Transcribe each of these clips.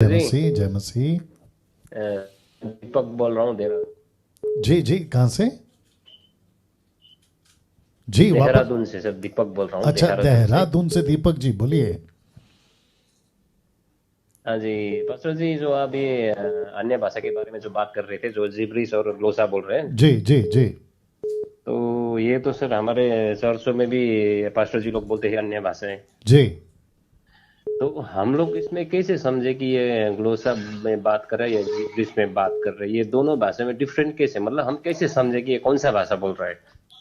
जय जी। मसीह, जय मसीह। दीपक बोल रहा हूँ जी जी, कहाँ से? जी वापस। देहरादून से। सर दीपक बोल रहा हूँ अच्छा, देहरादून से। देहरादून से दीपक जी, बोलिए। हाँ जी। पास्टर जी, जो आप ये अन्य भाषा के बारे में जो बात कर रहे थे, जो जिब्रिश और ग्लोसा बोल रहे हैं, जी जी जी तो ये तो सर हमारे चर्चों में भी पास्टर जी लोग बोलते हैं अन्य भाषाएं। जी। तो हम लोग इसमें कैसे समझे कि ये ग्लोसा में बात कर रहा है या जिब्रिश में बात कर रहा है? ये दोनों भाषा में डिफरेंट कैसे, मतलब हम कैसे समझे कि ये कौन सा भाषा बोल रहा है?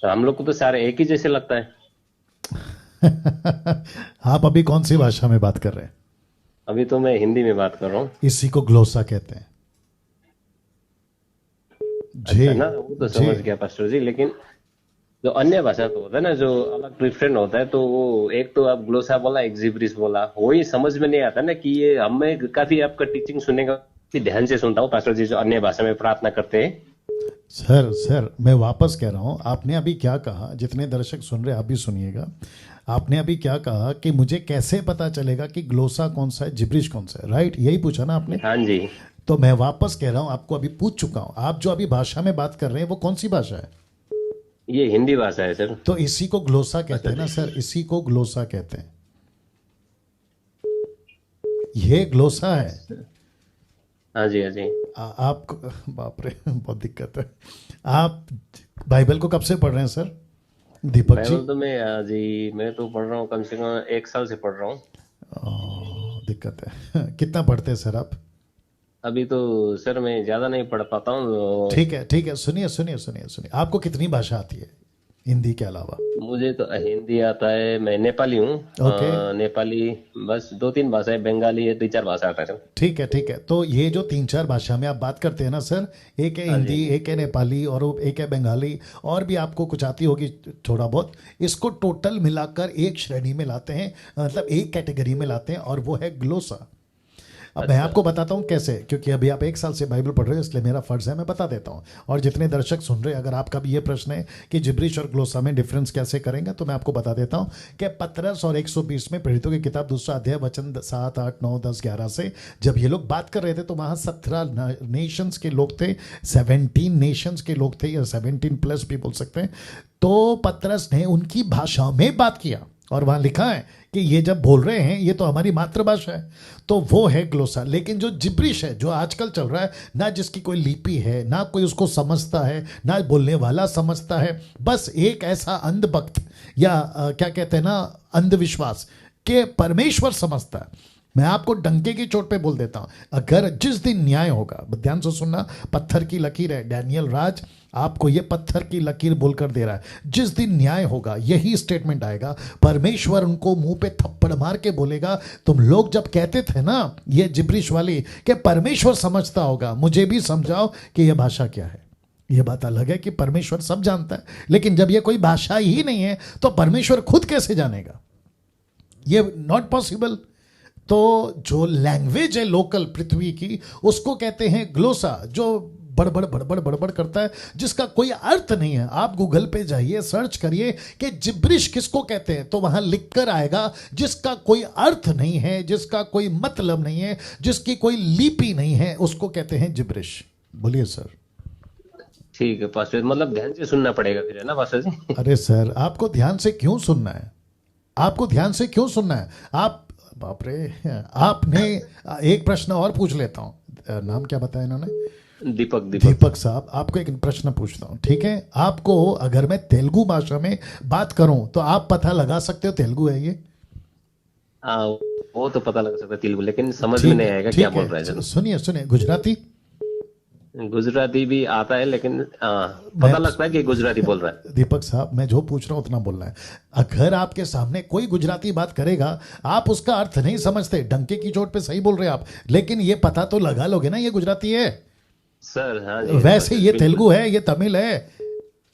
तो हम लोग को तो सारे एक ही जैसे लगता है। आप अभी कौन सी भाषा में बात कर रहे हैं? अभी तो मैं हिंदी में बात कर रहा हूँ। इसी को ग्लोसा कहते हैं। जी अच्छा ना, वो तो जी। समझ गया पास्टर जी, लेकिन जो अन्य भाषा तो होता है ना, जो अलग डिफरेंट होता है, तो वो एक तो आप ग्लोसा बोला, एक जिब्रिश बोला, वही समझ में नहीं आता ना कि ये हमें काफी आपका टीचिंग सुनने का काफी ध्यान से सुनता हूँ पास्टर जी, जो अन्य भाषा में प्रार्थना करते हैं। सर सर, मैं वापस कह रहा हूं, आपने अभी क्या कहा, जितने दर्शक सुन रहे हैं आप भी सुनिएगा। आपने अभी क्या कहा कि मुझे कैसे पता चलेगा कि ग्लोसा कौन सा है, जिब्रिश कौन सा है, राइट? यही पूछा ना आपने? हाँ जी। तो मैं वापस कह रहा हूं, आपको अभी पूछ चुका हूं, आप जो अभी भाषा में बात कर रहे हैं वो कौन सी भाषा है? ये हिंदी भाषा है सर। तो इसी को ग्लोसा कहते पास्टर हैं ना जी। सर, इसी को ग्लोसा कहते हैं। ये ग्लोसा है। हाँ जी, हाँ जी। आपको बाप रे, बहुत दिक्कत है। आप बाइबल को कब से पढ़ रहे हैं सर, दीपक जी? बाइबल तो मैं जी, मैं तो पढ़ रहा हूँ, कम से कम 1 साल से पढ़ रहा हूँ। दिक्कत है। कितना पढ़ते हैं सर आप? अभी तो सर मैं ज्यादा नहीं पढ़ पाता हूँ ठीक है ठीक है, सुनिए सुनिए सुनिए सुनिए, आपको कितनी भाषा आती है हिंदी के अलावा? मुझे तो हिंदी आता है, मैं नेपाली हूँ। ओके। नेपाली, बस 2-3 भाषाएं, बंगाली है, 2-4 भाषा आता है सर। ठीक है ठीक है, तो ये जो तीन चार भाषा में आप बात करते हैं ना सर, एक है हाँ जी, हाँ हिंदी, जी। एक है नेपाली और एक है बंगाली, और भी आपको कुछ आती होगी थोड़ा बहुत। इसको टोटल मिलाकर एक श्रेणी में लाते हैं, मतलब एक कैटेगरी में लाते हैं, और वो है ग्लोसा। अब मैं अच्छा। आपको बताता हूँ कैसे, क्योंकि अभी आप 1 साल से बाइबल पढ़ रहे हो, इसलिए मेरा फर्ज है मैं बता देता हूँ। और जितने दर्शक सुन रहे हैं, अगर आपका भी ये प्रश्न है कि जिब्रिश और ग्लोसा में डिफरेंस कैसे करेंगे, तो मैं आपको बता देता हूँ कि पतरस और 120 में, प्रेरितों की किताब 2 अध्याय वचन 7, 8, 9, 10, 11 से जब ये लोग बात कर रहे थे, तो वहाँ 17 नेशंस के लोग थे, 17 नेशंस के लोग थे, या 17 प्लस भी बोल सकते हैं। तो पतरस ने उनकी भाषा में बात किया, और वहां लिखा है कि ये जब बोल रहे हैं, ये तो हमारी मातृभाषा है, तो वो है ग्लोसा। लेकिन जो जिब्रिश है, जो आजकल चल रहा है ना, जिसकी कोई लिपि है ना, कोई उसको समझता है ना, बोलने वाला समझता है, बस एक ऐसा अंधभक्त या क्या कहते हैं ना, अंधविश्वास के परमेश्वर समझता है। मैं आपको डंके की चोट पे बोल देता हूं, अगर जिस दिन न्याय होगा, ध्यान से सुनना, पत्थर की लकीर है, डैनियल राज आपको ये पत्थर की लकीर बोलकर दे रहा है। जिस दिन न्याय होगा, यही स्टेटमेंट आएगा, परमेश्वर उनको मुंह पे थप्पड़ मार के बोलेगा, तुम लोग जब कहते थे ना, ये जिब्रिश वाली, कि परमेश्वर समझता होगा, मुझे भी समझाओ कि यह भाषा क्या है। यह बात अलग है कि परमेश्वर सब जानता है, लेकिन जब यह कोई भाषा ही नहीं है, तो परमेश्वर खुद कैसे जानेगा? ये नॉट पॉसिबल। तो जो लैंग्वेज है लोकल पृथ्वी की, उसको कहते हैं ग्लोसा, जो बड़बड़ बड़बड़ बड़बड़ करता है, जिसका कोई अर्थ नहीं है। आप गूगल पे जाइए, सर्च करिए कि जिब्रिश किसको कहते हैं, तो वहां लिख कर आएगा, जिसका कोई अर्थ नहीं है, जिसका कोई मतलब नहीं है, जिसकी कोई लिपि नहीं है, उसको कहते हैं जिब्रिश। बोलिए सर। ठीक है पास्टर, मतलब ध्यान से सुनना पड़ेगा फिर, है ना पास्टर जी? अरे सर, आपको ध्यान से क्यों सुनना है? आपको ध्यान से क्यों सुनना है? आप, बाप रे, आपने, एक प्रश्न और पूछ लेता हूं, नाम क्या बताया इन्होंने? दीपक, दीपक। दीपक साहब, आपको एक प्रश्न पूछता हूं, ठीक है? आपको, अगर मैं तेलुगु भाषा में बात करूं, तो आप पता लगा सकते हो तेलुगु है ये? हाँ, वो तो पता लग सकता है तेलुगु, लेकिन समझ में ठीक नहीं है आएगा क्या ठीक बोल है, रहा है सर। सुनिए सुनिए, गुजराती? गुजराती भी आता है, लेकिन मैं, पता लगता है कि गुजराती बोल रहा है। दीपक साहब, मैं जो पूछ रहा हूं उतना बोलना है। अगर आपके सामने कोई गुजराती बात करेगा, आप उसका अर्थ नहीं समझते, डंके की चोट पे सही बोल रहे हैं आप, लेकिन ये पता तो लगा लोगे ना ये गुजराती है। सर हाँ जी वैसे पास्टर, ये बिल्कुल। तेलुगु है, ये तमिल है।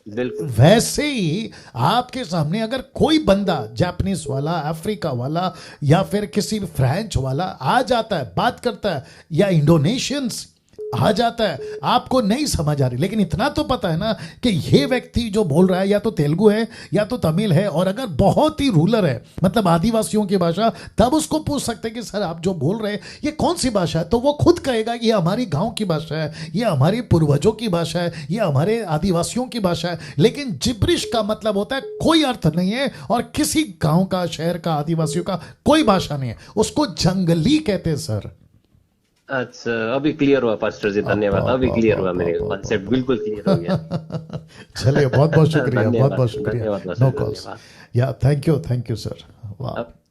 बिल्कुल। वैसे ही आपके सामने अगर कोई बंदा, जापानीज वाला, अफ्रीका वाला, या फिर किसी फ्रेंच वाला आ जाता है, बात करता है, या इंडोनेशियंस, आ जाता है, आपको नहीं समझ आ रही, लेकिन इतना तो पता है ना कि ये व्यक्ति जो बोल रहा है या तो तेलुगु है या तो तमिल है, और अगर बहुत ही रूरल है मतलब आदिवासियों की भाषा, तब उसको पूछ सकते हैं कि सर आप जो बोल रहे हैं ये कौन सी भाषा है, तो वो खुद कहेगा ये हमारी गांव की भाषा है, ये हमारे पूर्वजों की भाषा है, ये हमारे आदिवासियों की भाषा है। लेकिन जिब्रिश का मतलब होता है कोई अर्थ नहीं है, और किसी गांव का, शहर का, आदिवासियों का कोई भाषा नहीं है, उसको जंगली कहते हैं सर। अच्छा, अभी क्लियर हुआ पास्टर जी, धन्यवाद। अभी क्लियर हुआ, मेरे कॉन्सेप्ट बिल्कुल क्लियर हो गया। चलिए बहुत बहुत शुक्रिया, बहुत बहुत धन्यवाद, शुक्रिया। धन्यवाद नो पास्टर, कॉल्स। धन्यवाद। या थैंक यू सर। वाह।